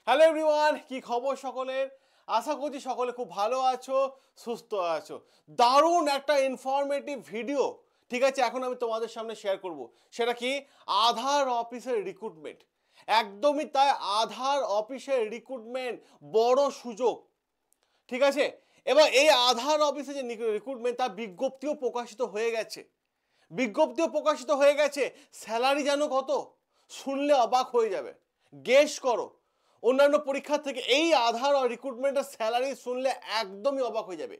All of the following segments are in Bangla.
হ্যালো এভরিওয়ান, কি খবর সকলের? আশা করছি সকলে খুব ভালো আছো, সুস্থ আছো। দারুণ একটা ইনফরমেটিভ ভিডিও, ঠিক আছে, এখন আমি তোমাদের সামনে শেয়ার করব। সেটা কি? আধার অফিসের রিক্রুটমেন্ট। একদমই তাই, আধার অফিসের রিক্রুটমেন্ট বড় সুযোগ, ঠিক আছে। এবার এই আধার অফিসে যে রিক্রুটমেন্ট, তার বিজ্ঞপ্তিও প্রকাশিত হয়ে গেছে। স্যালারি জানো কত? শুনলে অবাক হয়ে যাবে। গেস করো। অন্যান্য পরীক্ষার থেকে এই আধার রিক্রুটমেন্টের স্যালারি শুনলে একদমই অবাক হয়ে যাবে।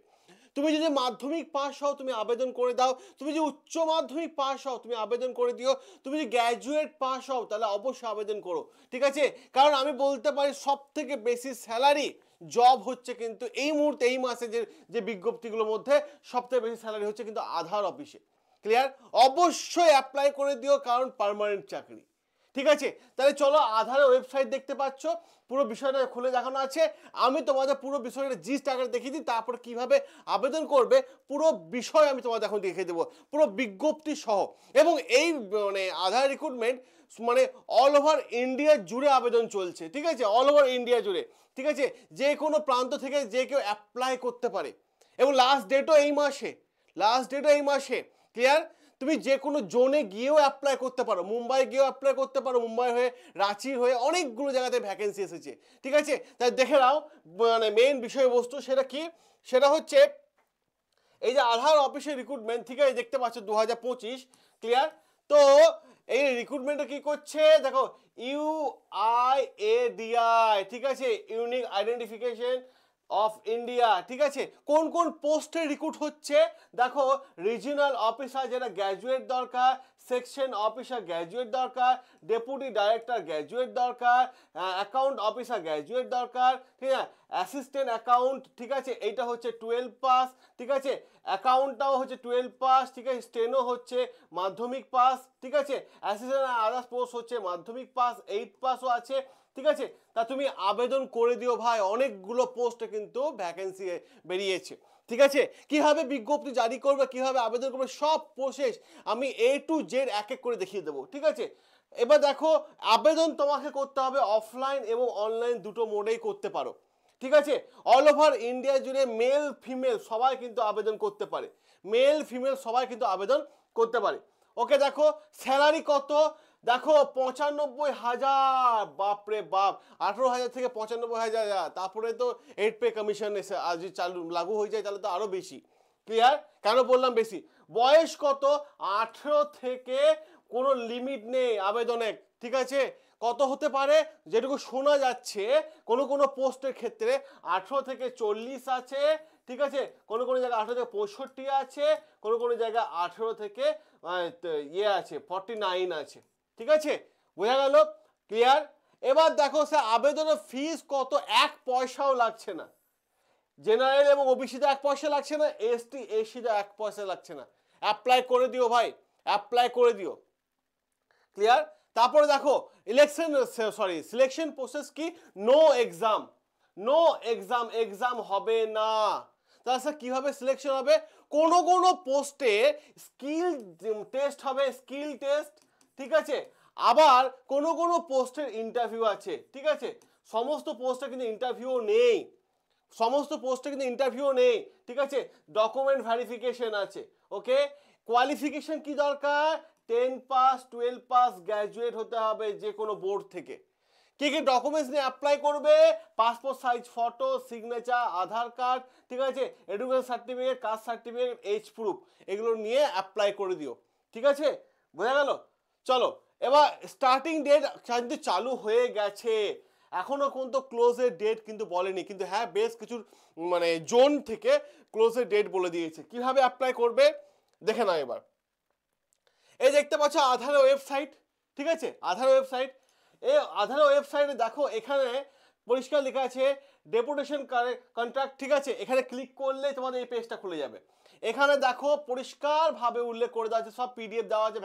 তুমি যদি মাধ্যমিক পাস হও তুমি আবেদন করে দাও, তুমি যদি উচ্চ মাধ্যমিক পাস হও তুমি আবেদন করে দিও, তুমি যদি গ্র্যাজুয়েট পাস হও তাহলে অবশ্যই আবেদন করো, ঠিক আছে। কারণ আমি বলতে পারি সব থেকে বেশি স্যালারি জব হচ্ছে কিন্তু এই মুহূর্তে, এই মাসে যে যে বিজ্ঞপ্তিগুলোর মধ্যে সব থেকে বেশি স্যালারি হচ্ছে কিন্তু আধার অফিসে। ক্লিয়ার? অবশ্যই অ্যাপ্লাই করে দিও, কারণ পার্মানেন্ট চাকরি, ঠিক আছে। তাহলে চলো, আধারের ওয়েবসাইট দেখতে পাচ্ছ, পুরো বিষয়টা খুলে দেখানো আছে। আমি তোমাদের পুরো বিষয়টা জিস্ট আগে দেখিয়ে দিই, তারপর কিভাবে আবেদন করবে পুরো বিষয় আমি তোমাদের এখন দেখিয়ে দেবো, পুরো বিজ্ঞপ্তি সহ। এবং এই মানে আধার রিক্রুটমেন্ট মানে অল ওভার ইন্ডিয়া জুড়ে আবেদন চলছে, ঠিক আছে, অল ওভার ইন্ডিয়া জুড়ে, ঠিক আছে। যে কোনো প্রান্ত থেকে যে কেউ অ্যাপ্লাই করতে পারে এবং লাস্ট ডেটও এই মাসে, ক্লিয়ার। তুমি যে কোনো জোনে গিয়েও অ্যাপ্লাই করতে পারো, মুম্বাই গিয়েও অ্যাপ্লাই করতে পারো, মুম্বাই হয়ে, রাঁচি হয়ে, অনেকগুলো জায়গাতে ভ্যাকেন্সি এসেছে, ঠিক আছে। তাই দেখে নাও মানে মেইন বিষয়বস্তু সেটা কি, সেটা হচ্ছে এই যে আধার অফিসের রিক্রুটমেন্ট, ঠিক আছে, দেখতে পাচ্ছ 2025, ক্লিয়ার। তো এই রিক্রুটমেন্টটা কি করছে দেখো, UIADI, ঠিক আছে, ইউনিক আইডেন্টিফিকেশন অফ ইন্ডিয়া, ঠিক আছে। কোন কোন পোস্টে রিক্রুট হচ্ছে দেখো, রিজিওনাল অফিসার যেটা গ্র্যাজুয়েট দরকার, সেকশন অফিসার গ্র্যাজুয়েট দরকার, ডেপুটি ডাইরেক্টর গ্র্যাজুয়েট দরকার, অ্যাকাউন্ট অফিসার গ্র্যাজুয়েট দরকার, ঠিক আছে, অ্যাসিস্ট্যান্ট অ্যাকাউন্ট, ঠিক আছে, এইটা হচ্ছে 12 পাস, ঠিক আছে, অ্যাকাউন্টটাও হচ্ছে 12 পাস, ঠিক আছে, স্টেনো হচ্ছে মাধ্যমিক পাস, ঠিক আছে, অ্যাসিস্ট্যান্ট আদার্স পোস্ট হচ্ছে মাধ্যমিক পাস, 8 পাসও আছে, ঠিক আছে। তা তুমি আবেদন করে দিও ভাই, অনেকগুলো পোস্টে কিন্তু ভ্যাকেন্সি বেরিয়েছে, ঠিক আছে। কিভাবে বিজ্ঞপ্তি জারি করবে, কিভাবে আবেদন করবে, সব প্রসেস আমি A to Z এক এক করে দেখিয়ে দেবো, ঠিক আছে। এবার দেখো, আবেদন তোমাকে করতে হবে অফলাইন এবং অনলাইন দুটো মোডেই করতে পারো, ঠিক আছে। অল ওভার ইন্ডিয়া জুড়ে মেল ফিমেল সবাই কিন্তু আবেদন করতে পারে, ওকে। দেখো স্যালারি কত, দেখো 95,000, বাপরে বাপ, 18,000 থেকে 95,000, তারপরে তো 8 পে কমিশন এসে আজ চালু লাগু হয়ে যায় তাহলে তো আরো বেশি, ক্লিয়ার। কেন বললাম বেশি? বয়স কত? 18 থেকে কোনো লিমিট নেই আবেদনের, ঠিক আছে। কত হতে পারে? যেটুকু শোনা যাচ্ছে কোনো কোনো পোস্টের ক্ষেত্রে 18 থেকে 40 আছে, ঠিক আছে, কোনো কোনো জায়গায় 18 থেকে 65 আছে, কোনো কোনো জায়গায় 18 থেকে আছে 49 আছে, ঠিক আছে, বোঝা গেল, ক্লিয়ার। এবার দেখো স্যার আবেদনের ফিস কত, 1 পয়সাও লাগছে না। জেনারেল এবং ওবিসিতে 1 পয়সা লাগছে না, এসটি এসিতে 1 পয়সা লাগছে না। অ্যাপ্লাই করে দিও ভাই, অ্যাপ্লাই করে দিও, ক্লিয়ার। তারপরে দেখো সিলেকশন প্রসেস কি, এক্সাম হবে না। তাহলে স্যার কিভাবে সিলেকশন হবে? কোনো কোনো পোস্টে স্কিল টেস্ট হবে, স্কিল টেস্ট, ঠিক আছে। আবার কোনো কোনো পোস্টের ইন্টারভিউ আছে, ঠিক আছে। সমস্ত পোস্টে কিন্তু ইন্টারভিউ নেই, ঠিক আছে। ডকুমেন্ট ভেরিফিকেশন আছে, ওকে। কোয়ালিফিকেশন কি দরকার? 10 পাস, 12 পাস, গ্র্যাজুয়েট হতে হবে যে কোনো বোর্ড থেকে। কি কি ডকুমেন্টস নিয়ে অ্যাপ্লাই করবে? Passport size photo, signature, Aadhaar card, ঠিক আছে, education certificate, caste certificate, age proof, এগুলো নিয়ে অ্যাপ্লাই করে দিও, ঠিক আছে, বোঝা গেল। চলো, এবার স্টার্টিং ডেট কিন্তু চালু হয়ে গেছে, এখনো কিন্তু ক্লোজের ডেট কিন্তু বলেনি, কিন্তু হ্যাঁ বেশ কিছু মানে জোন থেকে ক্লোজের ডেট বলে দিয়েছে। কিভাবে অ্যাপ্লাই করবে দেখে নাও এবার। এই দেখতে পাচ্ছ আধার ওয়েবসাইট, ঠিক আছে, আধার ওয়েবসাইটে দেখো এখানে পরিষ্কার লেখা আছে ডেপুটেশন কন্ট্রাক্ট, ঠিক আছে। এখানে ক্লিক করলে তোমাদের এই পেজটা খুলে যাবে। এখানে দেখো পরিষ্কারভাবে উল্লেখ করে দেওয়া আছে, সব পিডিএফ দেওয়া আছে,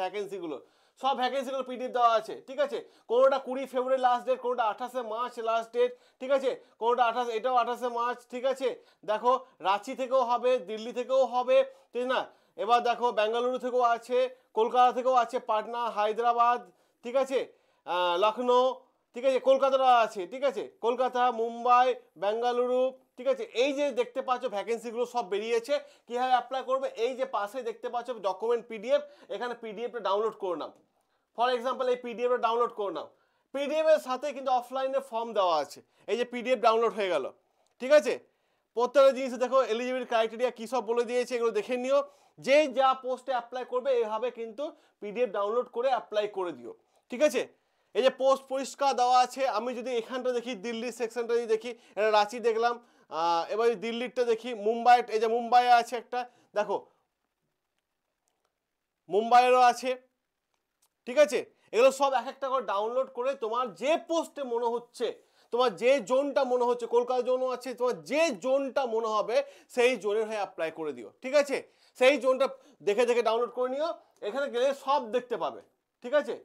সব ভ্যাকেন্সিগুলো পিডিএফ দেওয়া আছে, ঠিক আছে। কোনোটা 20 ফেব্রুয়ারি লাস্ট ডেট, কোনোটা 28 মার্চ লাস্ট ডেট, ঠিক আছে, কোনোটা 28, এটাও 28 মার্চ, ঠিক আছে। দেখো রাঁচি থেকেও হবে, দিল্লি থেকেও হবে, ঠিক না। এবার দেখো বেঙ্গালুরু থেকেও আছে, কলকাতা থেকেও আছে, পাটনা, হায়দ্রাবাদ, ঠিক আছে, লখনৌ, ঠিক আছে, কলকাতার আছে, ঠিক আছে, কলকাতা, মুম্বাই, বেঙ্গালুরু, ঠিক আছে, এই যে দেখতে পাচ্ছ ভ্যাকেন্সিগুলো সব বেরিয়েছে। কীভাবে অ্যাপ্লাই করবে, এই যে পাশে দেখতে পাচ্ছ ডকুমেন্ট পিডিএফ, এখানে পিডিএফটা ডাউনলোড করে নাও। ফর এক্সাম্পল এই পিডিএফটা ডাউনলোড করে নাও। পিডিএফ এর সাথে কিন্তু অফলাইনে ফর্ম দেওয়া আছে, এই যে পিডিএফ ডাউনলোড হয়ে গেল, ঠিক আছে। প্রত্যেকটা জিনিস দেখো এলিজিবিলিটি ক্রাইটেরিয়া কী সব বলে দিয়েছে, এগুলো দেখে নিও। যে যা পোস্টে অ্যাপ্লাই করবে এইভাবে কিন্তু পিডিএফ ডাউনলোড করে অ্যাপ্লাই করে দিও, ঠিক আছে। এই যে পোস্ট পরিষ্কার দেওয়া আছে। আমি যদি এখানটা দেখি, দিল্লির সেকশনটা যদি দেখি, এটা রাঁচি দেখলাম, এবার দিল্লিরটা দেখি, মুম্বাই, এই যে মুম্বাইয়ে আছে একটা, দেখো মুম্বাইয়েরও আছে, ঠিক আছে। এগুলো সব এক একটা করে ডাউনলোড করে তোমার যে পোস্টে মনে হচ্ছে, তোমার যে জোনটা মনে হচ্ছে, কলকাতা জোনও আছে, তোমার যে জোনটা মনে হবে সেই জোনের হয়ে অ্যাপ্লাই করে দিও, ঠিক আছে। সেই জোনটা দেখে দেখে ডাউনলোড করে নিও, এখানে গেলে সব দেখতে পাবে, ঠিক আছে।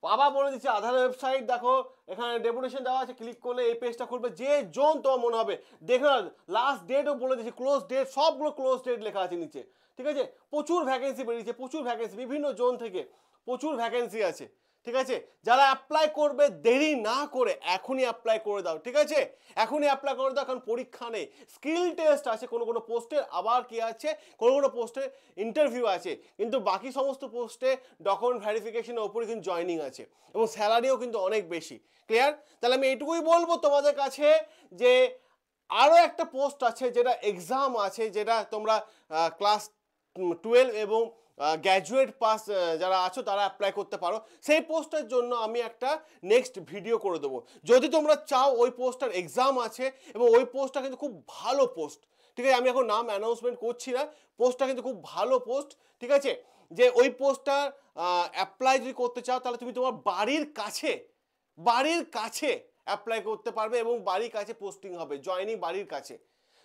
বাবা বলে দিচ্ছে আধার ওয়েবসাইট দেখো, এখানে ডেপুটেশন দেওয়া আছে, ক্লিক করলে এই পেজটা খুলবে, যে জোন তোমার মনে হবে। দেখো লাস্ট ডেটও বলে দিচ্ছে, ক্লোজ ডেট, সবগুলো ক্লোজ ডেট লেখা আছে নিচে, ঠিক আছে। প্রচুর ভ্যাকেন্সি বেরিয়েছে, প্রচুর ভ্যাকেন্সি, বিভিন্ন জোন থেকে প্রচুর ভ্যাকেন্সি আছে, ঠিক আছে। যারা অ্যাপ্লাই করবে দেরি না করে এখনই অ্যাপ্লাই করে দাও, ঠিক আছে। এখনই অ্যাপ্লাই করে দাও, কারণ পরীক্ষা নেই, স্কিল টেস্ট আছে কোনো কোনো পোস্টে, আবার কি আছে কোনো কোনো পোস্টে ইন্টারভিউ আছে, কিন্তু বাকি সমস্ত পোস্টে ডকুমেন্ট ভেরিফিকেশনের ওপরে কিন্তু জয়নিং আছে, এবং স্যালারিও কিন্তু অনেক বেশি। ক্লিয়ার? তাহলে আমি এইটুকুই বলবো তোমাদের কাছে যে আরও একটা পোস্ট আছে যেটা এক্সাম আছে, যেটা তোমরা ক্লাস 12 এবং গ্র্যাজুয়েট পাস যারা আছো তারা অ্যাপ্লাই করতে পারো। সেই পোস্টের জন্য আমি একটা নেক্সট ভিডিও করে দেবো। যদি তোমরা চাও, ওই পোস্টটার এক্সাম আছে এবং ওই পোস্টটা কিন্তু খুব ভালো পোস্ট, ঠিক আছে। আমি এখন নাম অ্যানাউন্সমেন্ট করছি না, পোস্টটা কিন্তু খুব ভালো পোস্ট, ঠিক আছে। যে ওই পোস্টটা অ্যাপ্লাই যদি করতে চাও, তাহলে তুমি তোমার বাড়ির কাছে অ্যাপ্লাই করতে পারবে এবং বাড়ির কাছে পোস্টিং হবে, জয়েনিং বাড়ির কাছে।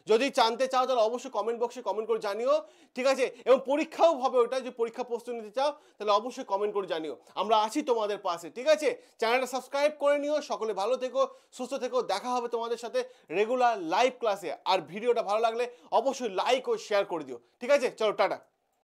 যদি জানতে চাও তাহলে অবশ্যই কমেন্ট বক্সে কমেন্ট করে জানিও, ঠিক আছে। এবং পরীক্ষাও হবে ওটা, যে পরীক্ষা প্রস্তুতি নিতে চাও তাহলে অবশ্যই কমেন্ট করে জানিও, আমরা আছি তোমাদের পাশে, ঠিক আছে। চ্যানেলটা সাবস্ক্রাইব করে নিও। সকলে ভালো থেকো, সুস্থ থেকো, দেখা হবে তোমাদের সাথে রেগুলার লাইভ ক্লাসে। আর ভিডিওটা ভালো লাগলে অবশ্যই লাইক ও শেয়ার করে দিও, ঠিক আছে। চলো টাটা।